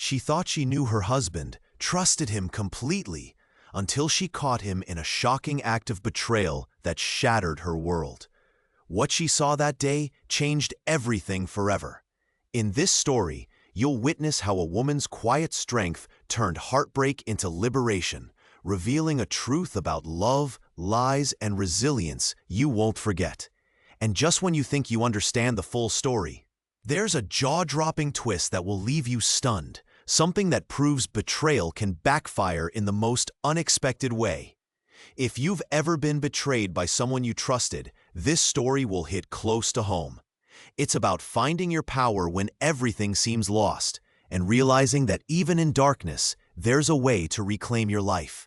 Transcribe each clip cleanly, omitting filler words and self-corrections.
She thought she knew her husband, trusted him completely, until she caught him in a shocking act of betrayal that shattered her world. What she saw that day changed everything forever. In this story, you'll witness how a woman's quiet strength turned heartbreak into liberation, revealing a truth about love, lies, and resilience you won't forget. And just when you think you understand the full story, there's a jaw-dropping twist that will leave you stunned, something that proves betrayal can backfire in the most unexpected way. If you've ever been betrayed by someone you trusted, this story will hit close to home. It's about finding your power when everything seems lost, and realizing that even in darkness, there's a way to reclaim your life.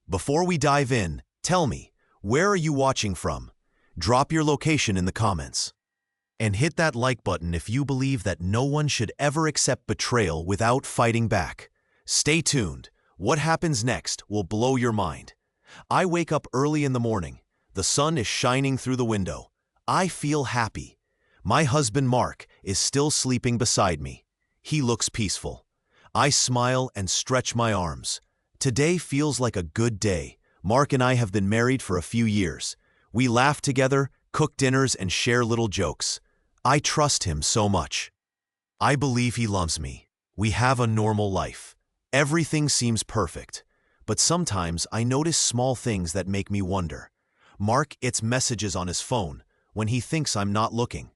Before we dive in, tell me, where are you watching from? Drop your location in the comments. And hit that like button if you believe that no one should ever accept betrayal without fighting back. Stay tuned. What happens next will blow your mind. I wake up early in the morning. The sun is shining through the window. I feel happy. My husband Mark is still sleeping beside me. He looks peaceful. I smile and stretch my arms. Today feels like a good day. Mark and I have been married for a few years. We laugh together, cook dinners, and share little jokes. I trust him so much. I believe he loves me. We have a normal life. Everything seems perfect. But sometimes I notice small things that make me wonder. Mark gets messages on his phone when he thinks I'm not looking.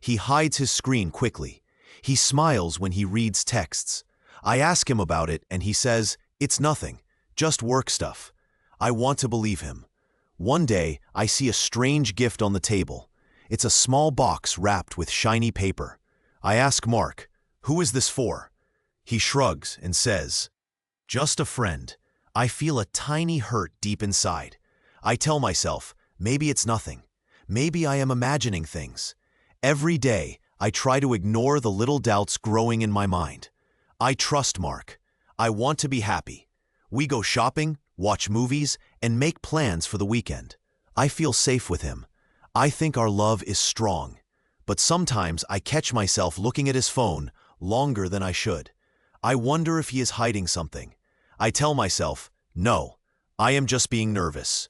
He hides his screen quickly. He smiles when he reads texts. I ask him about it and he says, "It's nothing, just work stuff." I want to believe him. One day, I see a strange gift on the table. It's a small box wrapped with shiny paper. I ask Mark, "Who is this for?" He shrugs and says, "Just a friend." I feel a tiny hurt deep inside. I tell myself, maybe it's nothing. Maybe I am imagining things. Every day, I try to ignore the little doubts growing in my mind. I trust Mark. I want to be happy. We go shopping, watch movies, and make plans for the weekend. I feel safe with him. I think our love is strong. But sometimes I catch myself looking at his phone longer than I should. I wonder if he is hiding something. I tell myself, no, I am just being nervous.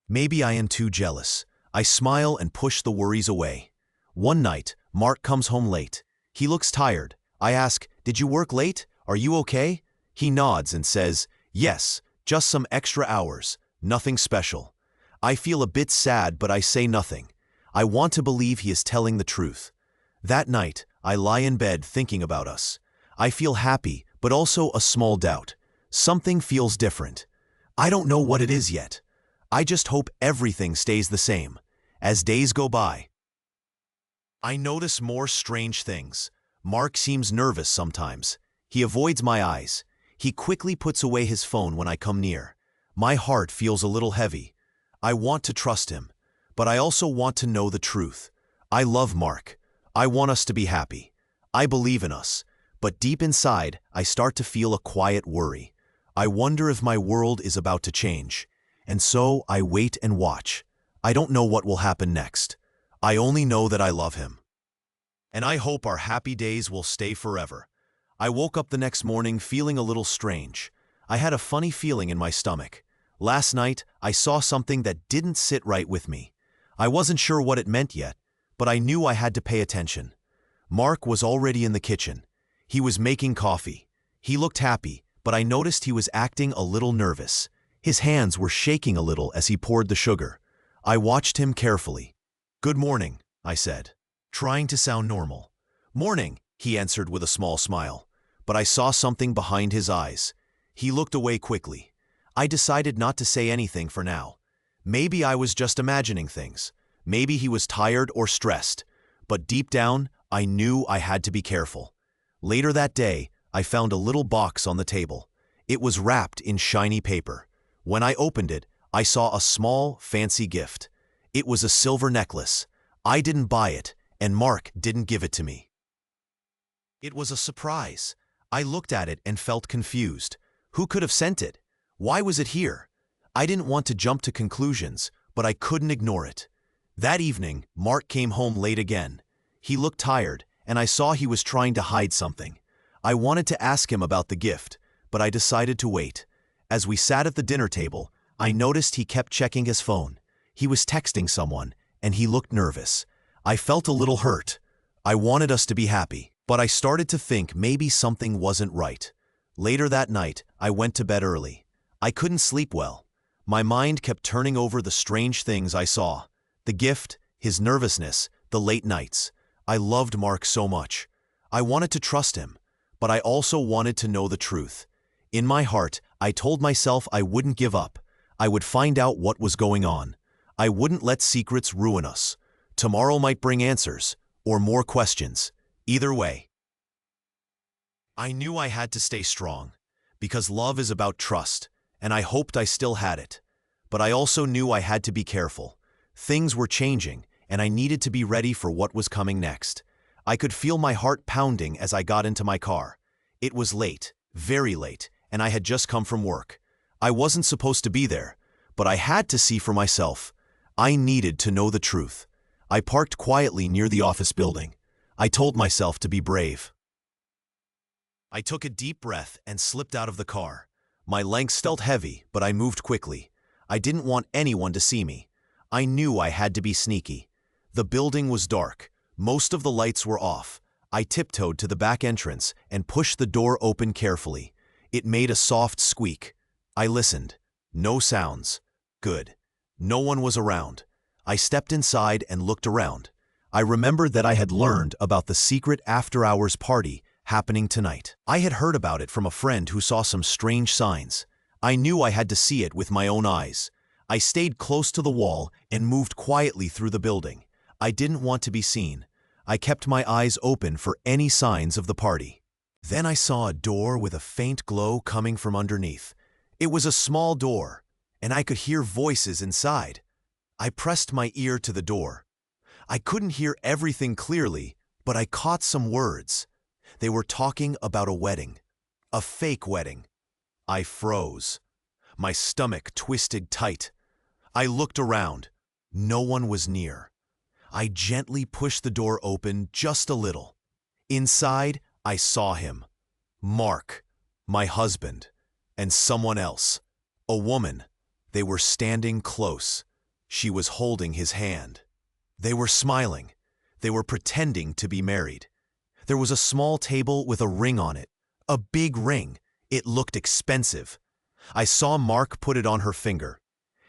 Maybe I am too jealous. I smile and push the worries away. One night, Mark comes home late. He looks tired. I ask, "Did you work late? Are you okay?" He nods and says, "Yes, just some extra hours, nothing special." I feel a bit sad, but I say nothing. I want to believe he is telling the truth. That night, I lie in bed thinking about us. I feel happy, but also a small doubt. Something feels different. I don't know what it is yet. I just hope everything stays the same. As days go by, I notice more strange things. Mark seems nervous sometimes. He avoids my eyes. He quickly puts away his phone when I come near. My heart feels a little heavy. I want to trust him, but I also want to know the truth. I love Mark. I want us to be happy. I believe in us. But deep inside, I start to feel a quiet worry. I wonder if my world is about to change. And so I wait and watch. I don't know what will happen next. I only know that I love him. And I hope our happy days will stay forever. I woke up the next morning feeling a little strange. I had a funny feeling in my stomach. Last night, I saw something that didn't sit right with me. I wasn't sure what it meant yet, but I knew I had to pay attention. Mark was already in the kitchen. He was making coffee. He looked happy, but I noticed he was acting a little nervous. His hands were shaking a little as he poured the sugar. I watched him carefully. "Good morning," I said, trying to sound normal. "Morning," he answered with a small smile, but I saw something behind his eyes. He looked away quickly. I decided not to say anything for now. Maybe I was just imagining things. Maybe he was tired or stressed. But deep down, I knew I had to be careful. Later that day, I found a little box on the table. It was wrapped in shiny paper. When I opened it, I saw a small, fancy gift. It was a silver necklace. I didn't buy it, and Mark didn't give it to me. It was a surprise. I looked at it and felt confused. Who could have sent it? Why was it here? I didn't want to jump to conclusions, but I couldn't ignore it. That evening, Mark came home late again. He looked tired, and I saw he was trying to hide something. I wanted to ask him about the gift, but I decided to wait. As we sat at the dinner table, I noticed he kept checking his phone. He was texting someone, and he looked nervous. I felt a little hurt. I wanted us to be happy, but I started to think maybe something wasn't right. Later that night, I went to bed early. I couldn't sleep well. My mind kept turning over the strange things I saw. The gift, his nervousness, the late nights. I loved Mark so much. I wanted to trust him, but I also wanted to know the truth. In my heart, I told myself I wouldn't give up. I would find out what was going on. I wouldn't let secrets ruin us. Tomorrow might bring answers, or more questions. Either way, I knew I had to stay strong, because love is about trust, and I hoped I still had it. But I also knew I had to be careful. Things were changing, and I needed to be ready for what was coming next. I could feel my heart pounding as I got into my car. It was late, very late, and I had just come from work. I wasn't supposed to be there, but I had to see for myself. I needed to know the truth. I parked quietly near the office building. I told myself to be brave. I took a deep breath and slipped out of the car. My legs felt heavy, but I moved quickly. I didn't want anyone to see me. I knew I had to be sneaky. The building was dark. Most of the lights were off. I tiptoed to the back entrance and pushed the door open carefully. It made a soft squeak. I listened. No sounds. Good. No one was around. I stepped inside and looked around. I remembered that I had learned about the secret after-hours party happening tonight. I had heard about it from a friend who saw some strange signs. I knew I had to see it with my own eyes. I stayed close to the wall and moved quietly through the building. I didn't want to be seen. I kept my eyes open for any signs of the party. Then I saw a door with a faint glow coming from underneath. It was a small door, and I could hear voices inside. I pressed my ear to the door. I couldn't hear everything clearly, but I caught some words. They were talking about a wedding. A fake wedding. I froze. My stomach twisted tight. I looked around. No one was near. I gently pushed the door open just a little. Inside, I saw him. Mark, my husband, and someone else. A woman. They were standing close. She was holding his hand. They were smiling. They were pretending to be married. There was a small table with a ring on it. A big ring. It looked expensive. I saw Mark put it on her finger.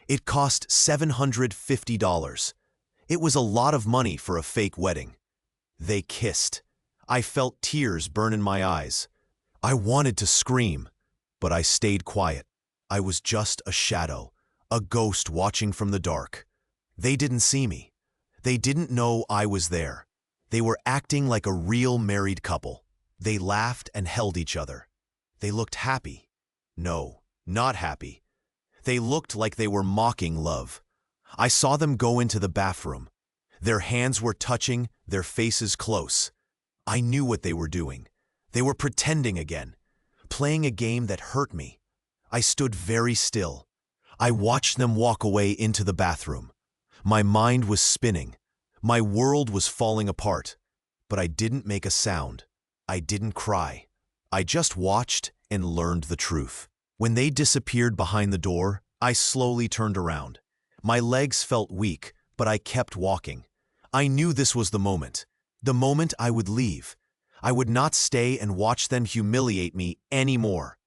It cost $750. It was a lot of money for a fake wedding. They kissed. I felt tears burn in my eyes. I wanted to scream, but I stayed quiet. I was just a shadow, a ghost watching from the dark. They didn't see me. They didn't know I was there. They were acting like a real married couple. They laughed and held each other. They looked happy. No, not happy. They looked like they were mocking love. I saw them go into the bathroom. Their hands were touching, their faces close. I knew what they were doing. They were pretending again, playing a game that hurt me. I stood very still. I watched them walk away into the bathroom. My mind was spinning. My world was falling apart. But I didn't make a sound. I didn't cry. I just watched and learned the truth. When they disappeared behind the door, I slowly turned around. My legs felt weak, but I kept walking. I knew this was the moment I would leave. I would not stay and watch them humiliate me anymore.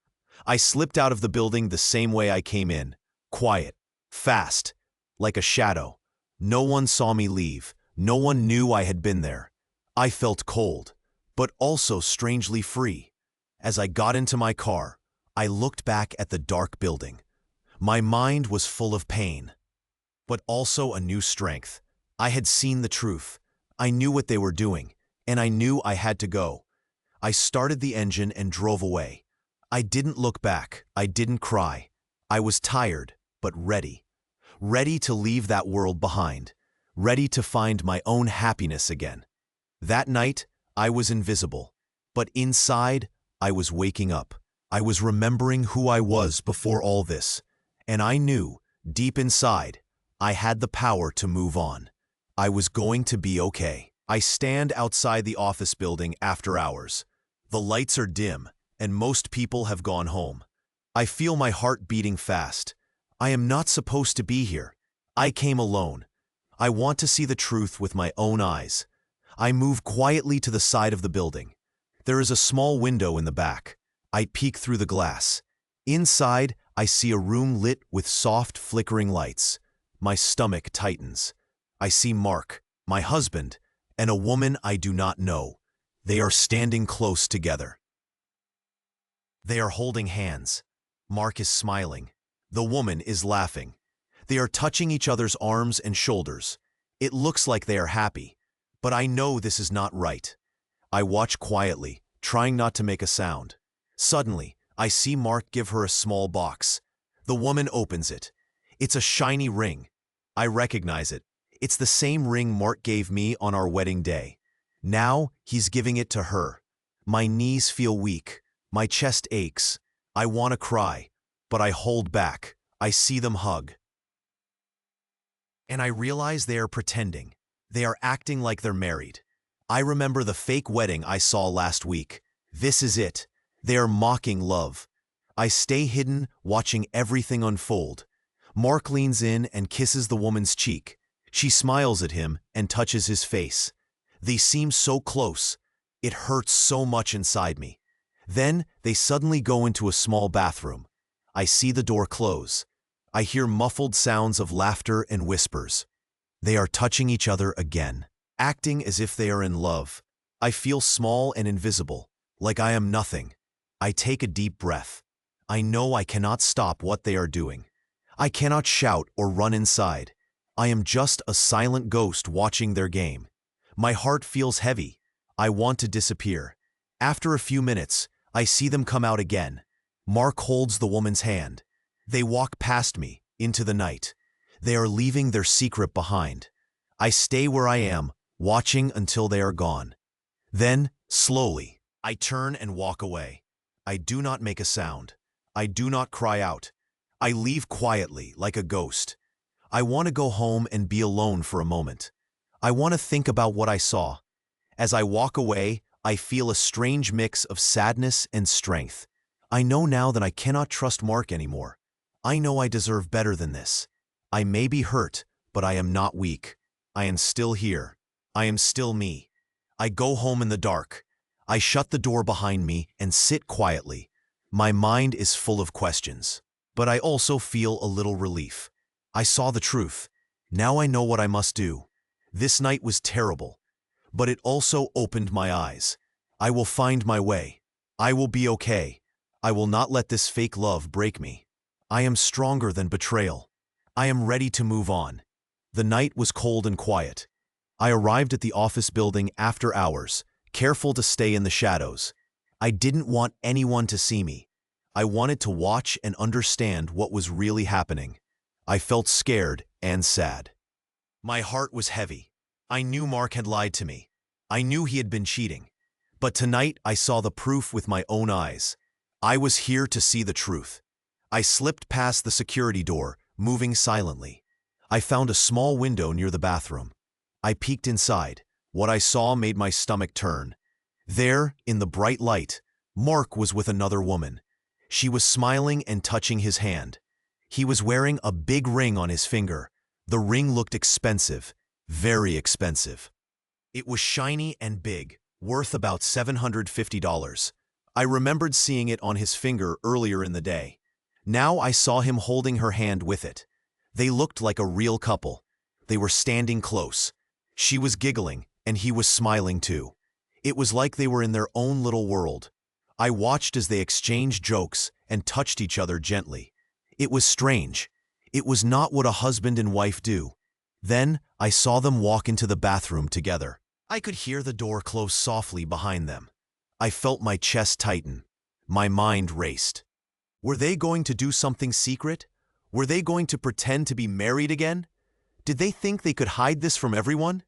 I slipped out of the building the same way I came in, quiet, fast, like a shadow. No one saw me leave. No one knew I had been there. I felt cold, but also strangely free. As I got into my car, I looked back at the dark building. My mind was full of pain, but also a new strength. I had seen the truth. I knew what they were doing, and I knew I had to go. I started the engine and drove away. I didn't look back. I didn't cry. I was tired, but ready. Ready to leave that world behind. Ready to find my own happiness again. That night, I was invisible, but inside, I was waking up. I was remembering who I was before all this, and I knew, deep inside, I had the power to move on. I was going to be okay. I stand outside the office building after hours. The lights are dim, and most people have gone home. I feel my heart beating fast. I am not supposed to be here. I came alone. I want to see the truth with my own eyes. I move quietly to the side of the building. There is a small window in the back. I peek through the glass. Inside, I see a room lit with soft, flickering lights. My stomach tightens. I see Mark, my husband, and a woman I do not know. They are standing close together. They are holding hands. Mark is smiling. The woman is laughing. They are touching each other's arms and shoulders. It looks like they are happy, but I know this is not right. I watch quietly, trying not to make a sound. Suddenly, I see Mark give her a small box. The woman opens it. It's a shiny ring. I recognize it. It's the same ring Mark gave me on our wedding day. Now, he's giving it to her. My knees feel weak. My chest aches. I want to cry, but I hold back. I see them hug. And I realize they are pretending. They are acting like they're married. I remember the fake wedding I saw last week. This is it. They are mocking love. I stay hidden, watching everything unfold. Mark leans in and kisses the woman's cheek. She smiles at him and touches his face. They seem so close. It hurts so much inside me. Then they suddenly go into a small bathroom. I see the door close. I hear muffled sounds of laughter and whispers. They are touching each other again, acting as if they are in love. I feel small and invisible, like I am nothing. I take a deep breath. I know I cannot stop what they are doing. I cannot shout or run inside. I am just a silent ghost watching their game. My heart feels heavy. I want to disappear. After a few minutes, I see them come out again. Mark holds the woman's hand. They walk past me, into the night. They are leaving their secret behind. I stay where I am, watching until they are gone. Then, slowly, I turn and walk away. I do not make a sound. I do not cry out. I leave quietly, like a ghost. I want to go home and be alone for a moment. I want to think about what I saw. As I walk away, I feel a strange mix of sadness and strength. I know now that I cannot trust Mark anymore. I know I deserve better than this. I may be hurt, but I am not weak. I am still here. I am still me. I go home in the dark. I shut the door behind me and sit quietly. My mind is full of questions, but I also feel a little relief. I saw the truth. Now I know what I must do. This night was terrible, but it also opened my eyes. I will find my way. I will be okay. I will not let this fake love break me. I am stronger than betrayal. I am ready to move on. The night was cold and quiet. I arrived at the office building after hours, careful to stay in the shadows. I didn't want anyone to see me. I wanted to watch and understand what was really happening. I felt scared and sad. My heart was heavy. I knew Mark had lied to me. I knew he had been cheating. But tonight I saw the proof with my own eyes. I was here to see the truth. I slipped past the security door, moving silently. I found a small window near the bathroom. I peeked inside. What I saw made my stomach turn. There, in the bright light, Mark was with another woman. She was smiling and touching his hand. He was wearing a big ring on his finger. The ring looked expensive, very expensive. It was shiny and big, worth about $750. I remembered seeing it on his finger earlier in the day. Now I saw him holding her hand with it. They looked like a real couple. They were standing close. She was giggling, and he was smiling too. It was like they were in their own little world. I watched as they exchanged jokes and touched each other gently. It was strange. It was not what a husband and wife do. Then I saw them walk into the bathroom together. I could hear the door close softly behind them. I felt my chest tighten. My mind raced. Were they going to do something secret? Were they going to pretend to be married again? Did they think they could hide this from everyone?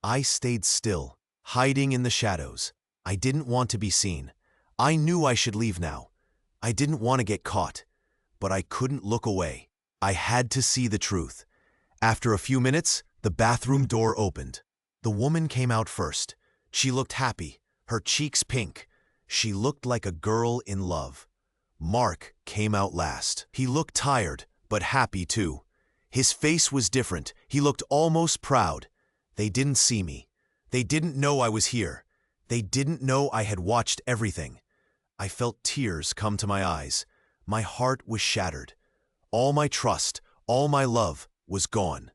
I stayed still, hiding in the shadows. I didn't want to be seen. I knew I should leave now. I didn't want to get caught, but I couldn't look away. I had to see the truth. After a few minutes, the bathroom door opened. The woman came out first. She looked happy, her cheeks pink. She looked like a girl in love. Mark came out last. He looked tired, but happy too. His face was different. He looked almost proud. They didn't see me. They didn't know I was here. They didn't know I had watched everything. I felt tears come to my eyes. My heart was shattered. All my trust, all my love was gone.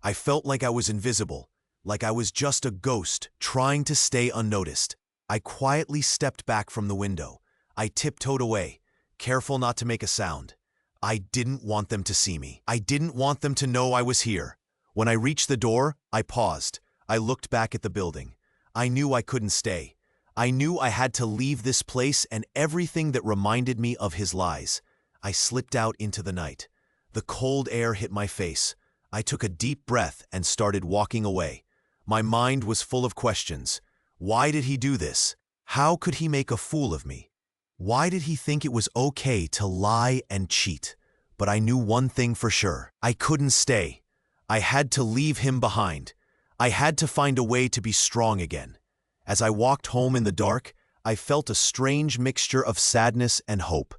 I felt like I was invisible, like I was just a ghost trying to stay unnoticed. I quietly stepped back from the window. I tiptoed away, careful not to make a sound. I didn't want them to see me. I didn't want them to know I was here. When I reached the door, I paused. I looked back at the building. I knew I couldn't stay. I knew I had to leave this place and everything that reminded me of his lies. I slipped out into the night. The cold air hit my face. I took a deep breath and started walking away. My mind was full of questions. Why did he do this? How could he make a fool of me? Why did he think it was okay to lie and cheat? But I knew one thing for sure. I couldn't stay. I had to leave him behind. I had to find a way to be strong again. As I walked home in the dark, I felt a strange mixture of sadness and hope.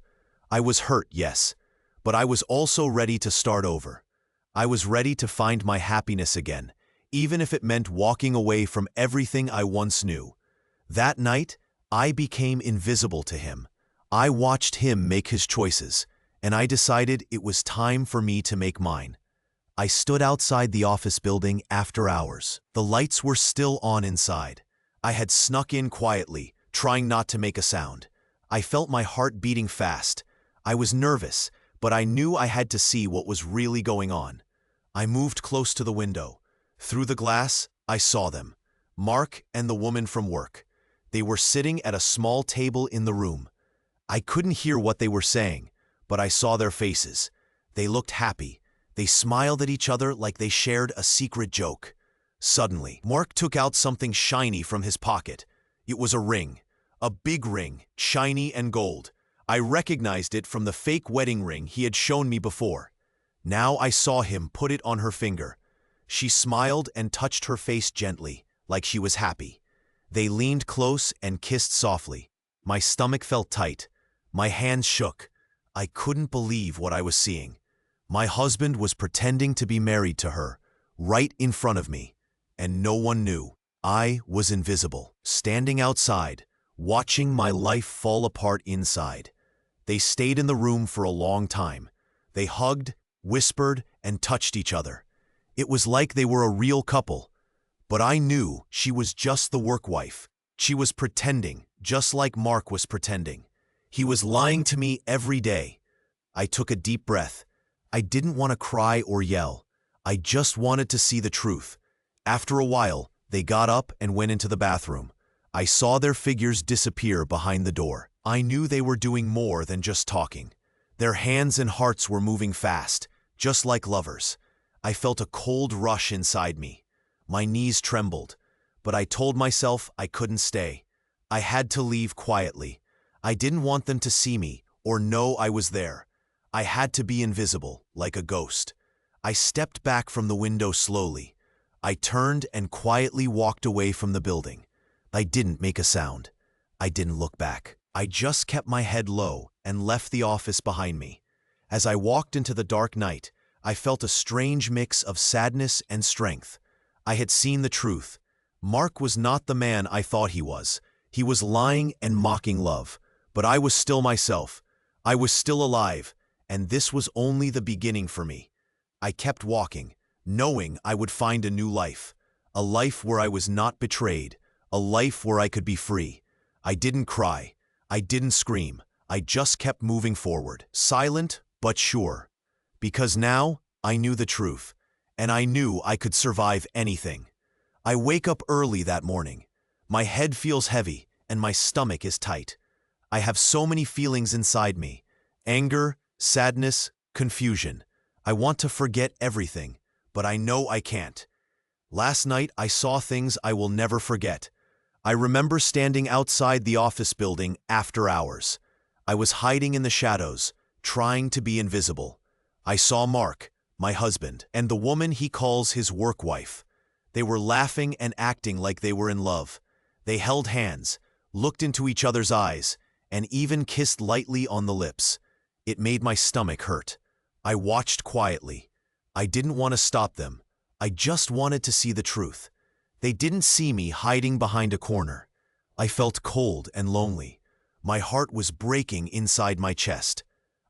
I was hurt, yes, but I was also ready to start over. I was ready to find my happiness again, even if it meant walking away from everything I once knew. That night, I became invisible to him. I watched him make his choices, and I decided it was time for me to make mine. I stood outside the office building after hours. The lights were still on inside. I had snuck in quietly, trying not to make a sound. I felt my heart beating fast. I was nervous, but I knew I had to see what was really going on. I moved close to the window. Through the glass, I saw them. Mark and the woman from work. They were sitting at a small table in the room. I couldn't hear what they were saying, but I saw their faces. They looked happy. They smiled at each other like they shared a secret joke. Suddenly, Mark took out something shiny from his pocket. It was a ring. A big ring, shiny and gold. I recognized it from the fake wedding ring he had shown me before. Now I saw him put it on her finger. She smiled and touched her face gently, like she was happy. They leaned close and kissed softly. My stomach felt tight. My hands shook. I couldn't believe what I was seeing. My husband was pretending to be married to her, right in front of me, and no one knew. I was invisible, standing outside, watching my life fall apart inside. They stayed in the room for a long time. They hugged, whispered, and touched each other. It was like they were a real couple. But I knew she was just the work wife. She was pretending, just like Mark was pretending. He was lying to me every day. I took a deep breath. I didn't want to cry or yell. I just wanted to see the truth. After a while, they got up and went into the bathroom. I saw their figures disappear behind the door. I knew they were doing more than just talking. Their hands and hearts were moving fast, just like lovers. I felt a cold rush inside me. My knees trembled, but I told myself I couldn't stay. I had to leave quietly. I didn't want them to see me or know I was there. I had to be invisible, like a ghost. I stepped back from the window slowly. I turned and quietly walked away from the building. I didn't make a sound. I didn't look back. I just kept my head low and left the office behind me. As I walked into the dark night, I felt a strange mix of sadness and strength. I had seen the truth. Mark was not the man I thought he was. He was lying and mocking love. But I was still myself. I was still alive, and this was only the beginning for me. I kept walking, knowing I would find a new life. A life where I was not betrayed. A life where I could be free. I didn't cry. I didn't scream. I just kept moving forward, silent but sure. Because now I knew the truth, and I knew I could survive anything. I wake up early that morning. My head feels heavy, and my stomach is tight. I have so many feelings inside me. Anger, sadness, confusion. I want to forget everything, but I know I can't. Last night I saw things I will never forget. I remember standing outside the office building after hours. I was hiding in the shadows, trying to be invisible. I saw Mark, my husband, and the woman he calls his work wife. They were laughing and acting like they were in love. They held hands, looked into each other's eyes, and even kissed lightly on the lips. It made my stomach hurt. I watched quietly. I didn't want to stop them. I just wanted to see the truth. They didn't see me hiding behind a corner. I felt cold and lonely. My heart was breaking inside my chest.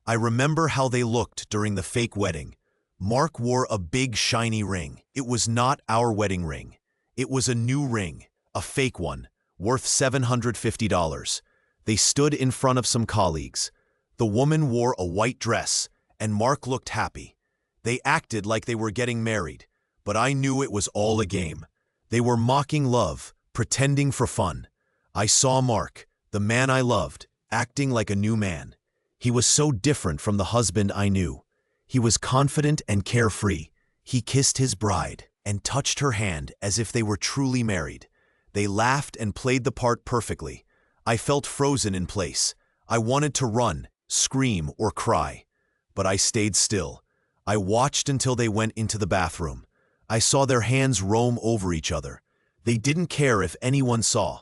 I remember how they looked during the fake wedding. Mark wore a big shiny ring. It was not our wedding ring. It was a new ring, a fake one, worth $750. They stood in front of some colleagues. The woman wore a white dress, and Mark looked happy. They acted like they were getting married, but I knew it was all a game. They were mocking love, pretending for fun. I saw Mark, the man I loved, acting like a new man. He was so different from the husband I knew. He was confident and carefree. He kissed his bride and touched her hand as if they were truly married. They laughed and played the part perfectly. I felt frozen in place. I wanted to run, scream, or cry. But I stayed still. I watched until they went into the bathroom. I saw their hands roam over each other. They didn't care if anyone saw.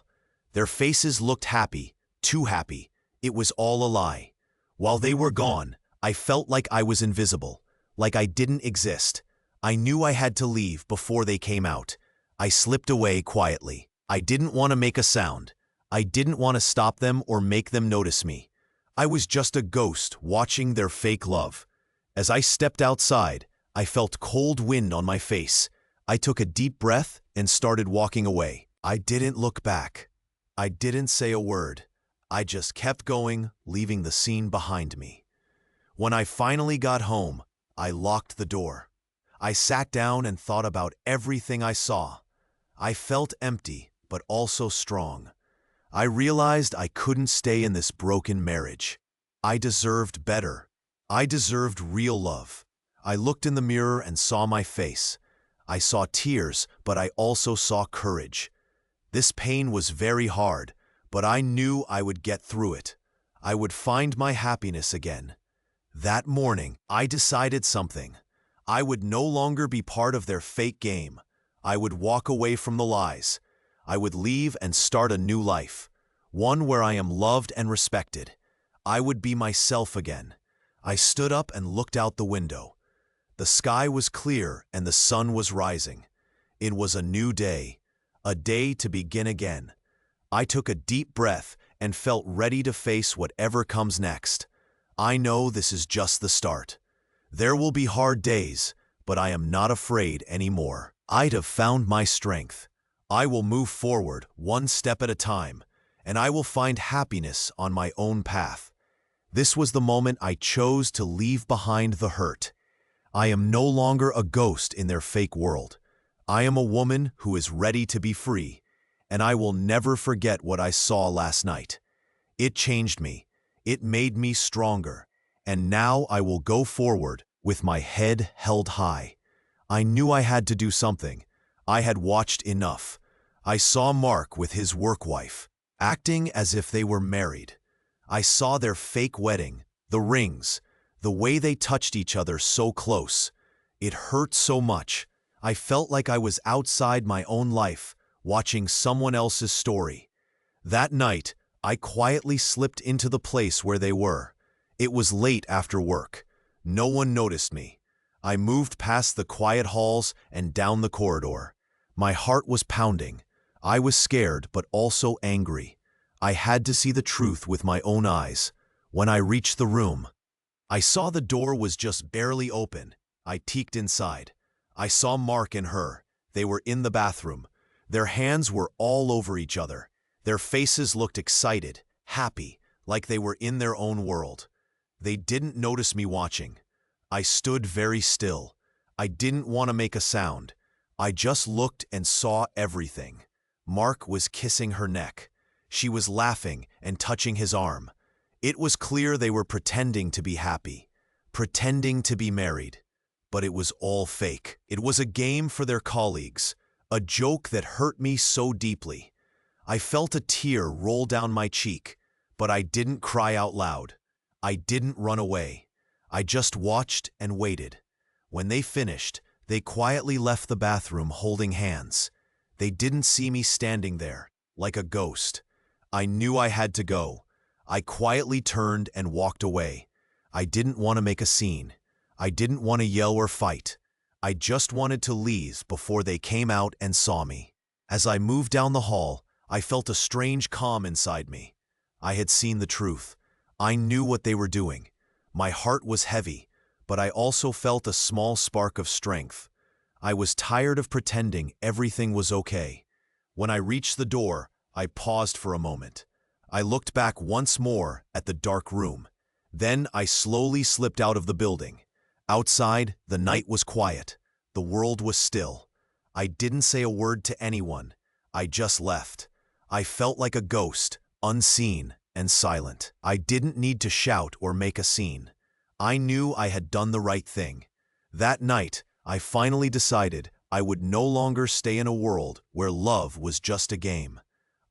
Their faces looked happy, too happy. It was all a lie. While they were gone, I felt like I was invisible, like I didn't exist. I knew I had to leave before they came out. I slipped away quietly. I didn't want to make a sound. I didn't want to stop them or make them notice me. I was just a ghost watching their fake love. As I stepped outside, I felt cold wind on my face. I took a deep breath and started walking away. I didn't look back. I didn't say a word. I just kept going, leaving the scene behind me. When I finally got home, I locked the door. I sat down and thought about everything I saw. I felt empty, but also strong. I realized I couldn't stay in this broken marriage. I deserved better. I deserved real love. I looked in the mirror and saw my face. I saw tears, but I also saw courage. This pain was very hard, but I knew I would get through it. I would find my happiness again. That morning, I decided something. I would no longer be part of their fake game. I would walk away from the lies. I would leave and start a new life, one where I am loved and respected. I would be myself again. I stood up and looked out the window. The sky was clear and the sun was rising. It was a new day, a day to begin again. I took a deep breath and felt ready to face whatever comes next. I know this is just the start. There will be hard days, but I am not afraid anymore. I'd have found my strength. I will move forward one step at a time, and I will find happiness on my own path. This was the moment I chose to leave behind the hurt. I am no longer a ghost in their fake world. I am a woman who is ready to be free, and I will never forget what I saw last night. It changed me. It made me stronger, and now I will go forward with my head held high. I knew I had to do something. I had watched enough. I saw Mark with his work wife, acting as if they were married. I saw their fake wedding, the rings, the way they touched each other so close. It hurt so much. I felt like I was outside my own life, watching someone else's story. That night, I quietly slipped into the place where they were. It was late after work. No one noticed me. I moved past the quiet halls and down the corridor. My heart was pounding. I was scared but also angry. I had to see the truth with my own eyes. When I reached the room, I saw the door was just barely open. I peeked inside. I saw Mark and her. They were in the bathroom. Their hands were all over each other. Their faces looked excited, happy, like they were in their own world. They didn't notice me watching. I stood very still. I didn't want to make a sound. I just looked and saw everything. Mark was kissing her neck. She was laughing and touching his arm. It was clear they were pretending to be happy, pretending to be married. But it was all fake. It was a game for their colleagues, a joke that hurt me so deeply. I felt a tear roll down my cheek, but I didn't cry out loud. I didn't run away. I just watched and waited. When they finished, they quietly left the bathroom holding hands. They didn't see me standing there, like a ghost. I knew I had to go. I quietly turned and walked away. I didn't want to make a scene. I didn't want to yell or fight. I just wanted to leave before they came out and saw me. As I moved down the hall, I felt a strange calm inside me. I had seen the truth. I knew what they were doing. My heart was heavy, but I also felt a small spark of strength. I was tired of pretending everything was okay. When I reached the door, I paused for a moment. I looked back once more at the dark room. Then I slowly slipped out of the building. Outside, the night was quiet. The world was still. I didn't say a word to anyone. I just left. I felt like a ghost, unseen and silent. I didn't need to shout or make a scene. I knew I had done the right thing. That night, I finally decided I would no longer stay in a world where love was just a game.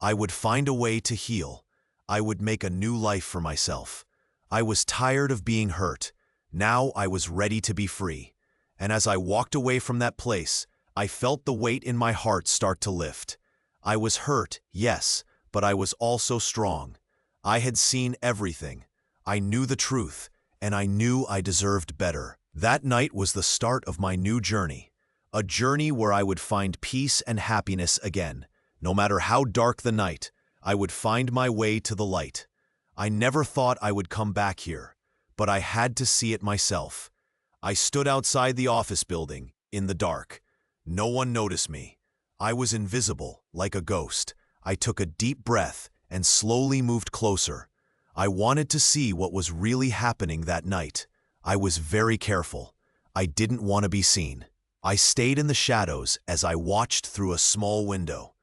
I would find a way to heal. I would make a new life for myself. I was tired of being hurt. Now I was ready to be free. And as I walked away from that place, I felt the weight in my heart start to lift. I was hurt, yes, but I was also strong. I had seen everything. I knew the truth, and I knew I deserved better. That night was the start of my new journey, a journey where I would find peace and happiness again. No matter how dark the night, I would find my way to the light. I never thought I would come back here, but I had to see it myself. I stood outside the office building, in the dark. No one noticed me. I was invisible, like a ghost. I took a deep breath and slowly moved closer. I wanted to see what was really happening that night. I was very careful. I didn't want to be seen. I stayed in the shadows as I watched through a small window.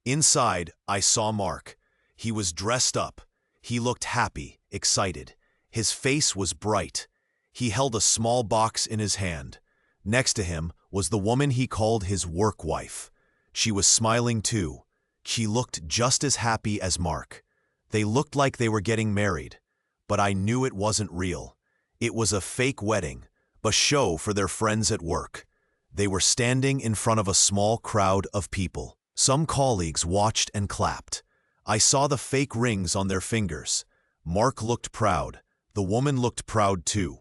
Inside, I saw Mark. He was dressed up. He looked happy, excited. His face was bright. He held a small box in his hand. Next to him was the woman he called his work wife. She was smiling too. She looked just as happy as Mark. They looked like they were getting married, but I knew it wasn't real. It was a fake wedding, a show for their friends at work. They were standing in front of a small crowd of people. Some colleagues watched and clapped. I saw the fake rings on their fingers. Mark looked proud. The woman looked proud too.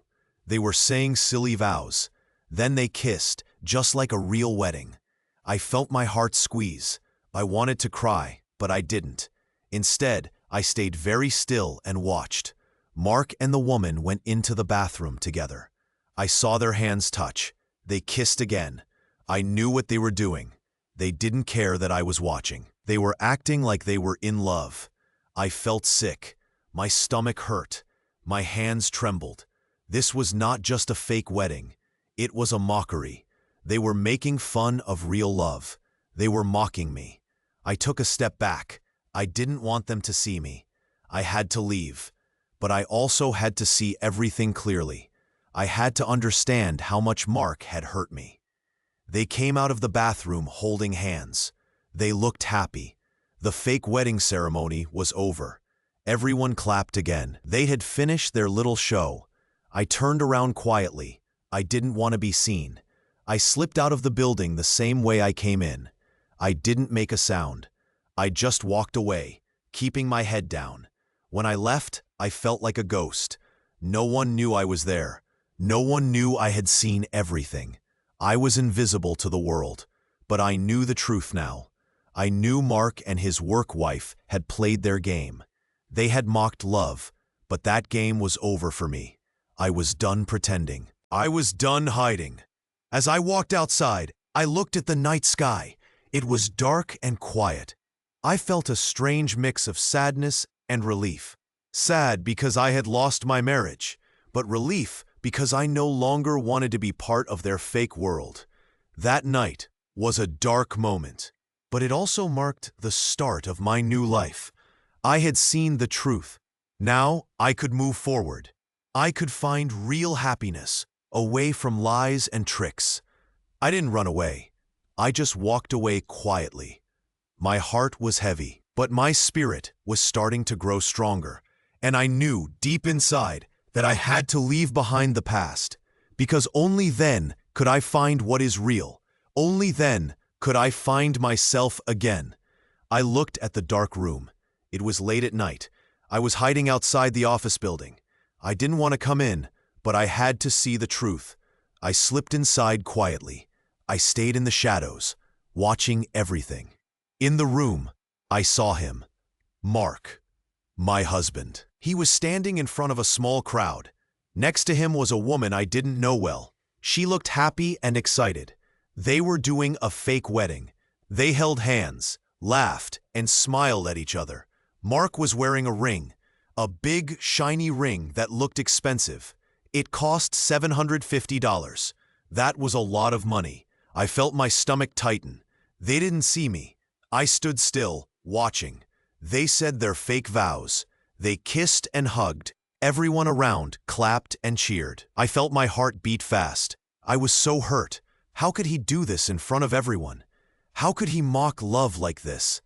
They were saying silly vows. Then they kissed, just like a real wedding. I felt my heart squeeze. I wanted to cry, but I didn't. Instead, I stayed very still and watched. Mark and the woman went into the bathroom together. I saw their hands touch. They kissed again. I knew what they were doing. They didn't care that I was watching. They were acting like they were in love. I felt sick. My stomach hurt. My hands trembled. This was not just a fake wedding. It was a mockery. They were making fun of real love. They were mocking me. I took a step back. I didn't want them to see me. I had to leave. But I also had to see everything clearly. I had to understand how much Mark had hurt me. They came out of the bathroom holding hands. They looked happy. The fake wedding ceremony was over. Everyone clapped again. They had finished their little show. I turned around quietly. I didn't want to be seen. I slipped out of the building the same way I came in. I didn't make a sound. I just walked away, keeping my head down. When I left, I felt like a ghost. No one knew I was there. No one knew I had seen everything. I was invisible to the world, but I knew the truth now. I knew Mark and his work wife had played their game. They had mocked love, but that game was over for me. I was done pretending. I was done hiding. As I walked outside, I looked at the night sky. It was dark and quiet. I felt a strange mix of sadness and relief. Sad because I had lost my marriage, but relief because I no longer wanted to be part of their fake world. That night was a dark moment, but it also marked the start of my new life. I had seen the truth. Now I could move forward. I could find real happiness, away from lies and tricks. I didn't run away. I just walked away quietly. My heart was heavy, but my spirit was starting to grow stronger, and I knew deep inside that I had to leave behind the past, because only then could I find what is real. Only then could I find myself again. I looked at the dark room. It was late at night. I was hiding outside the office building. I didn't want to come in, but I had to see the truth. I slipped inside quietly. I stayed in the shadows, watching everything. In the room, I saw him. Mark, my husband. He was standing in front of a small crowd. Next to him was a woman I didn't know well. She looked happy and excited. They were doing a fake wedding. They held hands, laughed, and smiled at each other. Mark was wearing a ring, a big, shiny ring that looked expensive. It cost $750. That was a lot of money. I felt my stomach tighten. They didn't see me. I stood still, watching. They said their fake vows. They kissed and hugged. Everyone around clapped and cheered. I felt my heart beat fast. I was so hurt. How could he do this in front of everyone? How could he mock love like this?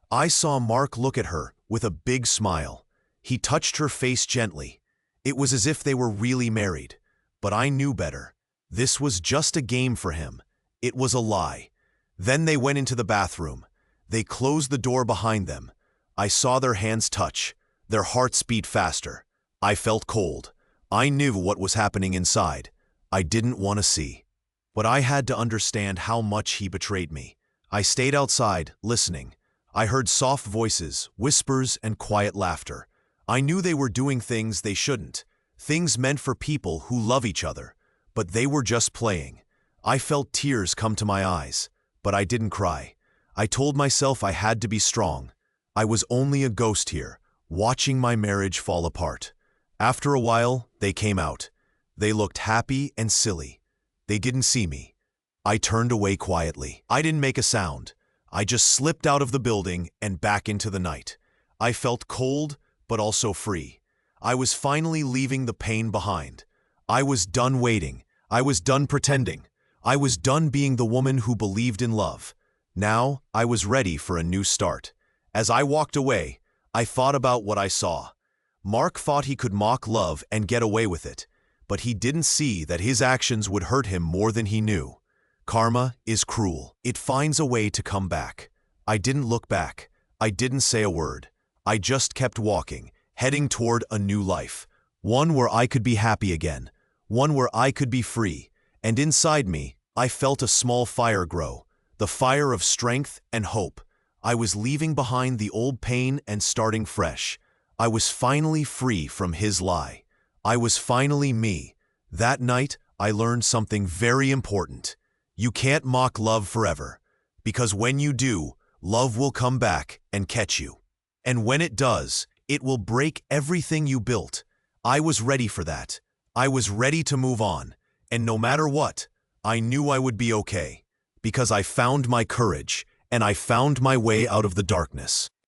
I saw Mark look at her with a big smile. He touched her face gently. It was as if they were really married. But I knew better. This was just a game for him. It was a lie. Then they went into the bathroom. They closed the door behind them. I saw their hands touch. Their hearts beat faster. I felt cold. I knew what was happening inside. I didn't want to see. But I had to understand how much he betrayed me. I stayed outside, listening. I heard soft voices, whispers, and quiet laughter. I knew they were doing things they shouldn't, things meant for people who love each other. But they were just playing. I felt tears come to my eyes, but I didn't cry. I told myself I had to be strong. I was only a ghost here, watching my marriage fall apart. After a while, they came out. They looked happy and silly. They didn't see me. I turned away quietly. I didn't make a sound. I just slipped out of the building and back into the night. I felt cold, but also free. I was finally leaving the pain behind. I was done waiting. I was done pretending. I was done being the woman who believed in love. Now, I was ready for a new start. As I walked away, I thought about what I saw. Mark thought he could mock love and get away with it, but he didn't see that his actions would hurt him more than he knew. Karma is cruel. It finds a way to come back. I didn't look back. I didn't say a word. I just kept walking, heading toward a new life. One where I could be happy again. One where I could be free. And inside me, I felt a small fire grow. The fire of strength and hope. I was leaving behind the old pain and starting fresh. I was finally free from his lie. I was finally me. That night, I learned something very important. You can't mock love forever, because when you do, love will come back and catch you. And when it does, it will break everything you built. I was ready for that. I was ready to move on. And no matter what, I knew I would be okay, because I found my courage, and I found my way out of the darkness.